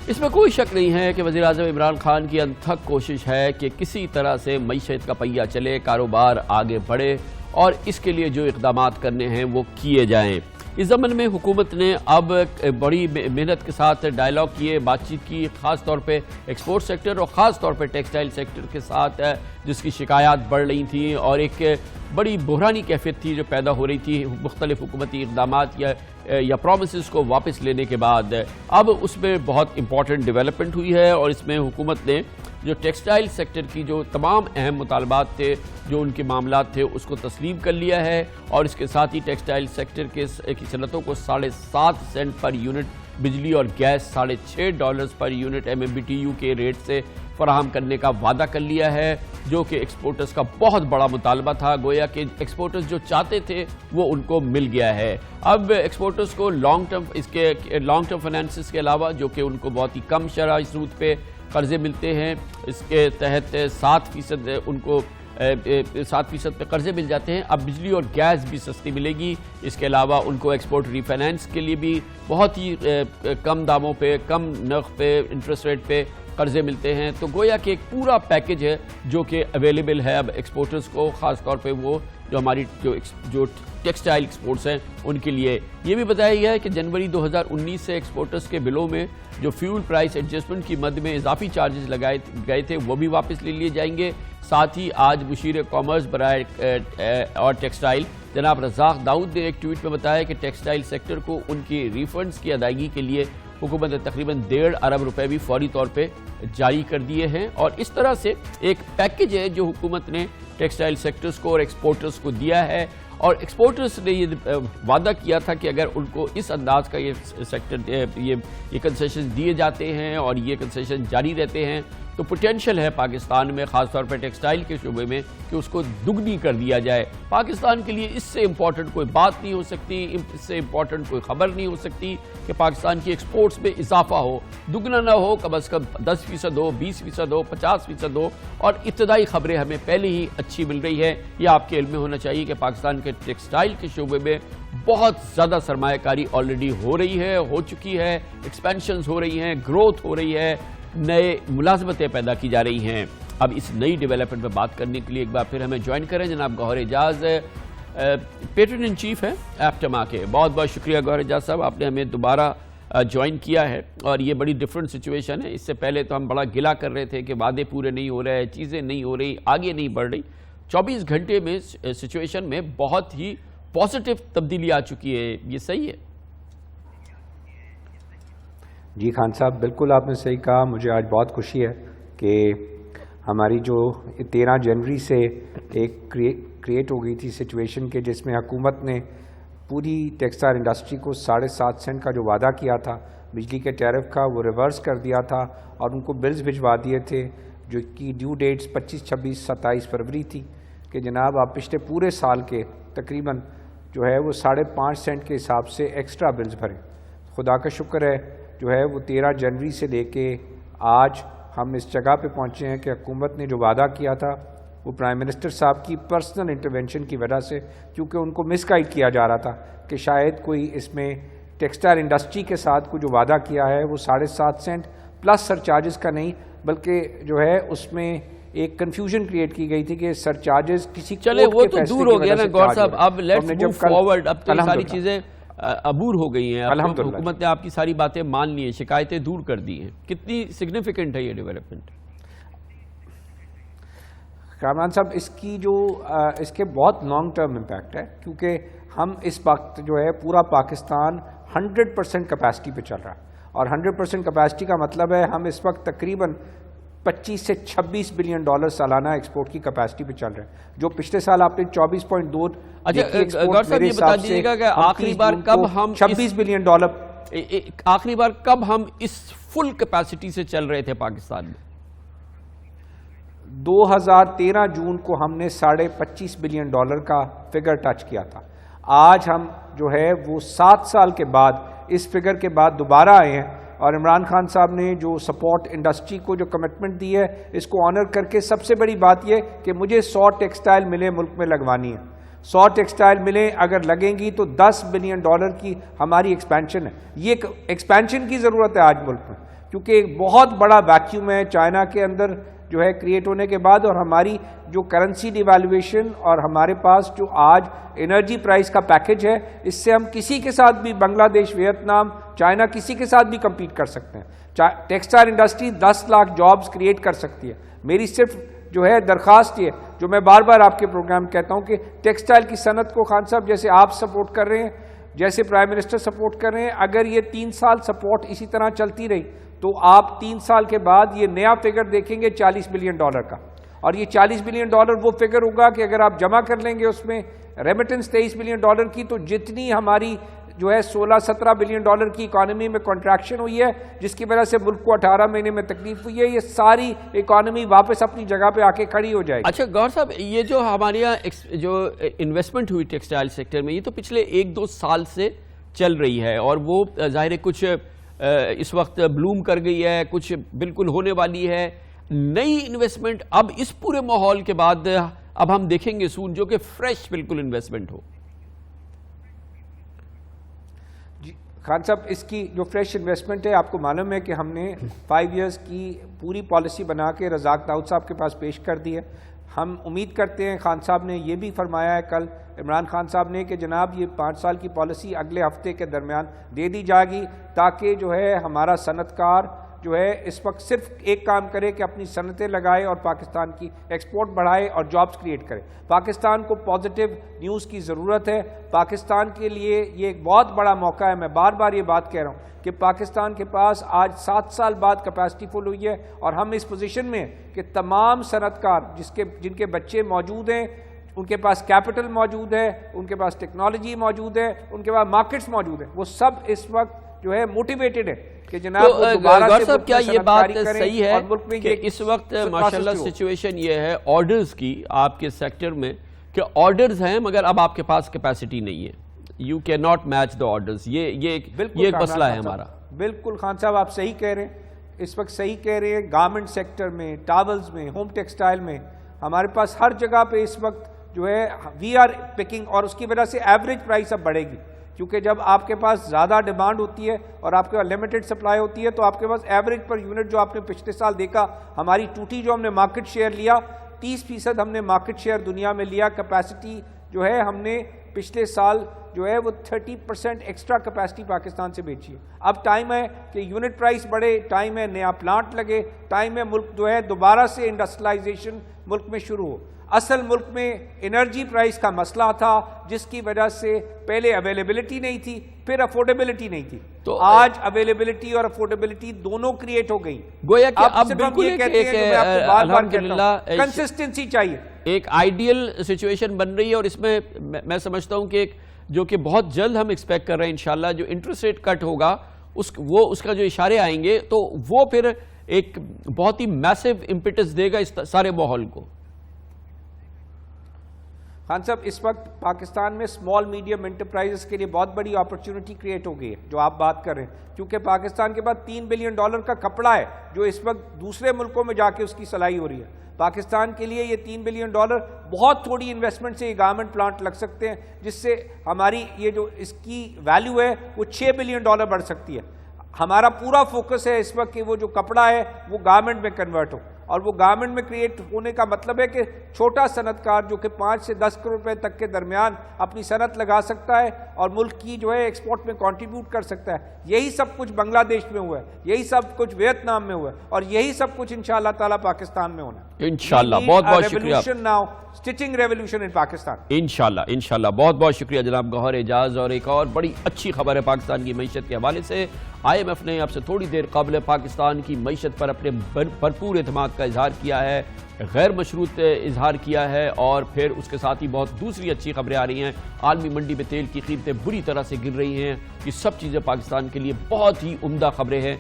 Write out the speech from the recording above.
اس میں کوئی شک نہیں ہے کہ وزیراعظم عمران خان کی انتھک کوشش ہے کہ کسی طرح سے معیشت کا پہیہ چلے، کاروبار آگے بڑھے اور اس کے لیے جو اقدامات کرنے ہیں وہ کیے جائیں۔ اس ضمن میں حکومت نے اب بڑی محنت کے ساتھ ڈائیلاگ کیے، بات چیت کی، خاص طور پہ ایکسپورٹ سیکٹر اور خاص طور پہ ٹیکسٹائل سیکٹر کے ساتھ، جس کی شکایات بڑھ رہی تھیں اور ایک بڑی بحرانی کیفیت تھی جو پیدا ہو رہی تھی مختلف حکومتی اقدامات یا پرومسز کو واپس لینے کے بعد۔ اب اس میں بہت امپورٹنٹ ڈیولپمنٹ ہوئی ہے اور اس میں حکومت نے جو ٹیکسٹائل سیکٹر کی جو تمام اہم مطالبات تھے، جو ان کے معاملات تھے، اس کو تسلیم کر لیا ہے اور اس کے ساتھ ہی ٹیکسٹائل سیکٹر کی صنعتوں کو 7.5 سینٹ پر یونٹ بجلی اور گیس $6.5 پر یونٹ MMBTU کے ریٹ سے فراہم کرنے کا وعدہ کر لیا ہے، جو کہ ایکسپورٹرز کا بہت بڑا مطالبہ تھا۔ گویا کہ ایکسپورٹرز جو چاہتے تھے وہ ان کو مل گیا ہے۔ اب ایکسپورٹرز کو لانگ ٹرم فائنانسز کے علاوہ، جو کہ ان کو بہت ہی کم شرح سود پہ قرضے ملتے ہیں، اس کے تحت 7% ان کو 7% پہ قرضے مل جاتے ہیں۔ اب بجلی اور گیس بھی سستی ملے گی۔ اس کے علاوہ ان کو ایکسپورٹ ری فائنانس کے لیے بھی بہت ہی کم داموں پہ، کم نرخ پہ، انٹرسٹ ریٹ پہ قرضے ملتے ہیں۔ تو گویا کہ ایک پورا پیکج ہے جو کہ اویلیبل ہے اب ایکسپورٹرز کو، خاص طور پہ وہ جو ہماری جو ٹیکسٹائل ایکسپورٹس ہیں ان کے لیے۔ یہ بھی بتایا گیا ہے کہ جنوری 2019 سے ایکسپورٹرز کے بلوں میں جو فیول پرائس ایڈجسٹمنٹ کی مد میں اضافی چارجز لگائے گئے تھے وہ بھی واپس لے لیے جائیں گے۔ ساتھ ہی آج مشیر کامرس برائے اور ٹیکسٹائل جناب رزاق داؤد نے ایک ٹویٹ میں بتایا کہ ٹیکسٹائل سیکٹر کو ان کی ریفنڈز کی ادائیگی کے لیے حکومت نے تقریباً 1.5 ارب روپے بھی فوری طور پہ جاری کر دیے ہیں، اور اس طرح سے ایک پیکج ہے جو حکومت نے ٹیکسٹائل سیکٹرز کو اور ایکسپورٹرز کو دیا ہے۔ اور ایکسپورٹرز نے یہ وعدہ کیا تھا کہ اگر ان کو اس انداز کا یہ سیکٹر یہ کنسیشن دیے جاتے ہیں اور یہ کنسیشن جاری رہتے ہیں تو پوٹینشل ہے پاکستان میں، خاص طور پر ٹیکسٹائل کے شعبے میں، کہ اس کو دگنی کر دیا جائے۔ پاکستان کے لیے اس سے امپورٹنٹ کوئی بات نہیں ہو سکتی، اس سے امپورٹنٹ کوئی خبر نہیں ہو سکتی کہ پاکستان کی ایکسپورٹس میں اضافہ ہو، دگنا نہ ہو، کم از کم 10% ہو، 20% ہو، 50% ہو، اور ابتدائی خبریں ہمیں پہلے ہی اچھی مل رہی ہے۔ یہ آپ کے علم میں ہونا چاہیے کہ پاکستان کے ٹیکسٹائل کے شعبے میں بہت زیادہ سرمایہ کاری آلریڈی ہو رہی ہے، ہو چکی ہے، ایکسپینشنز ہو رہی ہیں، گروتھ ہو رہی ہے، نئے ملازمتیں پیدا کی جا رہی ہیں۔ اب اس نئی ڈیولپمنٹ میں بات کرنے کے لیے ایک بار پھر ہمیں جوائن کریں جناب گوہر اعجاز، پیٹرن ان چیف ہیں ایپٹما کے۔ بہت بہت شکریہ گوہر اعجاز صاحب، آپ نے ہمیں دوبارہ جوائن کیا ہے، اور یہ بڑی ڈیفرنٹ سچویشن ہے۔ اس سے پہلے تو ہم بڑا گلہ کر رہے تھے کہ وعدے پورے نہیں ہو رہے، چیزیں نہیں ہو رہی، آگے نہیں بڑھ رہی۔ 24 گھنٹے میں سچویشن میں بہت ہی پازیٹیو تبدیلی آ چکی ہے، یہ صحیح ہے؟ جی خان صاحب، بالکل آپ نے صحیح کہا۔ مجھے آج بہت خوشی ہے کہ ہماری جو 13 جنوری سے ایک کریٹ ہو گئی تھی سچویشن کے، جس میں حکومت نے پوری ٹیکسٹائل انڈسٹری کو 7.5 سینٹ کا جو وعدہ کیا تھا بجلی کے ٹیرف کا، وہ ریورس کر دیا تھا اور ان کو بلز بھجوا دیے تھے جو کی ڈیو ڈیٹس 25، 26، 27 فروری تھی، کہ جناب آپ پچھلے پورے سال کے تقریباً جو ہے وہ 5.5 سینٹ کے حساب سے ایکسٹرا بلز بھریں۔ خدا کا شکر ہے جو ہے وہ 13 جنوری سے لے کے آج ہم اس جگہ پہ پہنچے ہیں کہ حکومت نے جو وعدہ کیا تھا وہ پرائم منسٹر صاحب کی پرسنل انٹرونشن کی وجہ سے، کیونکہ ان کو مس گائیڈ کیا جا رہا تھا کہ شاید کوئی اس میں ٹیکسٹائل انڈسٹری کے ساتھ کو جو وعدہ کیا ہے وہ 7.5 سینٹ پلس سر چارجز کا نہیں، بلکہ جو ہے اس میں ایک کنفیوژن کریٹ کی گئی تھی کہ سر چارجز کسی چلے وہ تو دور ہو گیا نا گور صاحب۔ اب لیٹس موو فارورڈ، اب تو ساری چیزیں عبور ہو گئی ہیں، حکومت نے آپ کی ساری باتیں مان لی ہیں، شکایتیں دور کر دی ہیں۔ کتنی سگنیفیکنٹ ہے یہ ڈیولپمنٹ؟ کامران صاحب، اس کے بہت لانگ ٹرم امپیکٹ ہے، کیونکہ ہم اس وقت جو ہے پورا پاکستان 100% کیپیسٹی پہ چل رہا ہے، اور 100% کیپیسٹی کا مطلب ہے ہم اس وقت تقریباً 25 سے 26 بلین ڈالر سالانہ ایکسپورٹ کی کیپیسٹی پہ چل رہے ہیں، جو پچھلے سال آپ نے 24.2 یہ بتا دیجیے گا کہ آخری بار کب ہم 26 بلین ڈالر آخری بار کب ہم اس فل کیپیسٹی سے چل رہے تھے پاکستان میں؟ 2013 جون کو ہم نے 25.5 بلین ڈالر کا فگر ٹچ کیا تھا۔ آج ہم جو ہے وہ 7 سال کے بعد اس فگر کے بعد دوبارہ آئے ہیں، اور عمران خان صاحب نے جو سپورٹ انڈسٹری کو جو کمٹمنٹ دی ہے اس کو آنر کر کے سب سے بڑی بات یہ کہ مجھے 100 ٹیکسٹائل ملیں ملک میں لگوانی ہے، 100 ٹیکسٹائل ملیں اگر لگیں گی تو 10 بلین ڈالر کی ہماری ایکسپینشن ہے۔ یہ ایکسپینشن کی ضرورت ہے آج ملک میں، کیونکہ ایک بہت بڑا ویکیوم ہے چائنا کے اندر جو ہے کریٹ ہونے کے بعد، اور ہماری جو کرنسی ڈیویلویشن اور ہمارے پاس جو آج انرجی پرائس کا پیکج ہے، اس سے ہم کسی کے ساتھ بھی، بنگلہ دیش، ویتنام، چائنا، کسی کے ساتھ بھی کمپیٹ کر سکتے ہیں۔ Textile industry 10 lakh jobs create کر سکتی ہے۔ میری صرف جو ہے درخواست یہ، جو میں بار بار آپ کے پروگرام کہتا ہوں کہ ٹیکسٹائل کی صنعت کو خان صاحب جیسے آپ سپورٹ کر رہے ہیں، جیسے پرائم منسٹر سپورٹ کر رہے ہیں، اگر یہ 3 سال سپورٹ اسی طرح چلتی رہی تو آپ 3 سال کے بعد یہ نیا فگر دیکھیں گے $40 بلین کا، اور یہ $40 بلین وہ فگر ہوگا کہ اگر آپ جمع کر لیں گے اس میں ریمیٹنس $23 بلین کی، تو جتنی ہماری جو ہے $16-17 بلین کی اکانومی میں کنٹریکشن ہوئی ہے، جس کی وجہ سے ملک کو 18 مہینے میں تکلیف ہوئی ہے، یہ ساری اکانومی واپس اپنی جگہ پہ آ کے کھڑی ہو جائے گی۔ اچھا گور صاحب، یہ جو ہمارے یہاں جو انویسٹمنٹ ہوئی ٹیکسٹائل سیکٹر میں، یہ تو پچھلے 1-2 سال سے چل رہی ہے، اور وہ ظاہر ہے کچھ اس وقت بلوم کر گئی ہے، کچھ بالکل ہونے والی ہے۔ نئی انویسٹمنٹ اب اس پورے ماحول کے بعد اب ہم دیکھیں گے سون، جو کہ فریش بالکل انویسٹمنٹ ہو۔ خان صاحب، اس کی جو فریش انویسٹمنٹ ہے، آپ کو معلوم ہے کہ ہم نے 5 ایئرز کی پوری پالیسی بنا کے رزاق داؤد صاحب کے پاس پیش کر دی ہے۔ ہم امید کرتے ہیں، خان صاحب نے یہ بھی فرمایا ہے کل عمران خان صاحب نے، کہ جناب یہ 5 سال کی پالیسی اگلے ہفتے کے درمیان دے دی جائے گی، تاکہ جو ہے ہمارا صنعت کار جو ہے اس وقت صرف ایک کام کرے کہ اپنی صنعتیں لگائے اور پاکستان کی ایکسپورٹ بڑھائے اور جابز کریٹ کرے۔ پاکستان کو پازیٹیو نیوز کی ضرورت ہے۔ پاکستان کے لیے یہ ایک بہت بڑا موقع ہے۔ میں بار بار یہ بات کہہ رہا ہوں کہ پاکستان کے پاس آج 7 سال بعد کیپیسٹی فل ہوئی ہے، اور ہم اس پوزیشن میں ہیں کہ تمام صنعت کار جن کے بچے موجود ہیں، ان کے پاس کیپٹل موجود ہے، ان کے پاس ٹیکنالوجی موجود ہے، ان کے پاس مارکیٹس موجود ہیں، وہ سب اس وقت جو ہے موٹیویٹڈ ہے کہ جناب گور صاحب کیا یہ بات صحیح ہے کہ اس وقت ماشاءاللہ سچویشن یہ ہے آرڈرز کی آپ کے سیکٹر میں کہ آرڈرز ہیں مگر اب آپ کے پاس کیپیسٹی نہیں ہے، you can not match the orders, یہ ایک مسئلہ ہے ہمارا۔ بالکل خان صاحب آپ صحیح کہہ رہے ہیں، اس وقت صحیح کہہ رہے ہیں۔ گارمنٹ سیکٹر میں، ٹاولز میں، ہوم ٹیکسٹائل میں، ہمارے پاس ہر جگہ پہ اس وقت جو ہے وی آر پکنگ، اور اس کی وجہ سے ایوریج پرائس اب بڑھے گی، کیونکہ جب آپ کے پاس زیادہ ڈیمانڈ ہوتی ہے اور آپ کے پاس لمیٹڈ سپلائی ہوتی ہے تو آپ کے پاس ایوریج پر یونٹ جو آپ نے پچھلے سال دیکھا، ہماری ٹوٹی جو ہم نے مارکیٹ شیئر لیا 30% ہم نے مارکیٹ شیئر دنیا میں لیا۔ کیپیسٹی جو ہے ہم نے پچھلے سال جو ہے وہ 30% ایکسٹرا کیپیسٹی پاکستان سے بیچی ہے۔ اب ٹائم ہے کہ یونٹ پرائس بڑھے، ٹائم ہے نیا پلانٹ لگے، ٹائم ہے ملک جو ہے دوبارہ سے انڈسٹریلائزیشن ملک میں شروع ہو۔ اصل ملک میں انرجی پرائس کا مسئلہ تھا، جس کی وجہ سے پہلے اویلیبلٹی نہیں تھی، پھر افورڈیبلٹی نہیں تھی، تو آج اویلیبلٹی اور افورڈیبلٹی دونوں کریٹ ہو گئی۔ گویا کہ اب بالکل الحمدللہ کنسسٹنسی چاہیے، ایک آئیڈیل سچویشن بن رہی ہے، اور اس میں میں سمجھتا ہوں کہ جو کہ بہت جلد ہم ایکسپیکٹ کر رہے ہیں انشاءاللہ جو انٹرسٹ ریٹ کٹ ہوگا اس کا جو اشارے آئیں گے تو وہ پھر ایک بہت ہی میسو امپیٹس دے گا اس سارے ماحول کو۔ خان صاحب، اس وقت پاکستان میں اسمال میڈیم انٹرپرائزز کے لیے بہت بڑی اپرچونٹی کریٹ ہو گئی ہے، جو آپ بات کر رہے ہیں، کیونکہ پاکستان کے پاس $3 بلین کا کپڑا ہے جو اس وقت دوسرے ملکوں میں جا کے اس کی سلائی ہو رہی ہے۔ پاکستان کے لیے یہ $3 بلین بہت تھوڑی انویسٹمنٹ سے یہ گارمنٹ پلانٹ لگ سکتے ہیں، جس سے ہماری یہ جو اس کی ویلیو ہے وہ $6 بلین بڑھ سکتی ہے۔ ہمارا پورا فوکس ہے اس وقت کہ وہ جو کپڑا ہے وہ گارمنٹ میں کنورٹ ہو، اور وہ گارمنٹ میں کریٹ ہونے کا مطلب ہے کہ چھوٹا صنعت کار جو کہ 5 سے 10 کروڑ روپے تک کے درمیان اپنی صنعت لگا سکتا ہے اور ملک کی جو ہے ایکسپورٹ میں کنٹریبیوٹ کر سکتا ہے۔ یہی سب کچھ بنگلہ دیش میں ہوا ہے، یہی سب کچھ ویتنام میں ہوا ہے، اور یہی سب کچھ انشاءاللہ تعالی پاکستان میں ہونا ہے انشاءاللہ۔ بہت بہت شکریہ، ریولوشن ناؤ، سٹچنگ ریولوشن ان پاکستان انشاءاللہ۔ بہت بہت شکریہ جناب گوہر اعجاز۔ اور ایک اور بڑی اچھی خبر ہے پاکستان کی معیشت کے حوالے سے، IMF نے اب سے تھوڑی دیر قبل پاکستان کی معیشت پر اپنے بھرپور اعتماد کا اظہار کیا ہے، غیر مشروط اظہار کیا ہے، اور پھر اس کے ساتھ ہی بہت دوسری اچھی خبریں آ رہی ہیں۔ عالمی منڈی میں تیل کی قیمتیں بری طرح سے گر رہی ہیں، یہ سب چیزیں پاکستان کے لیے بہت ہی عمدہ خبریں ہیں۔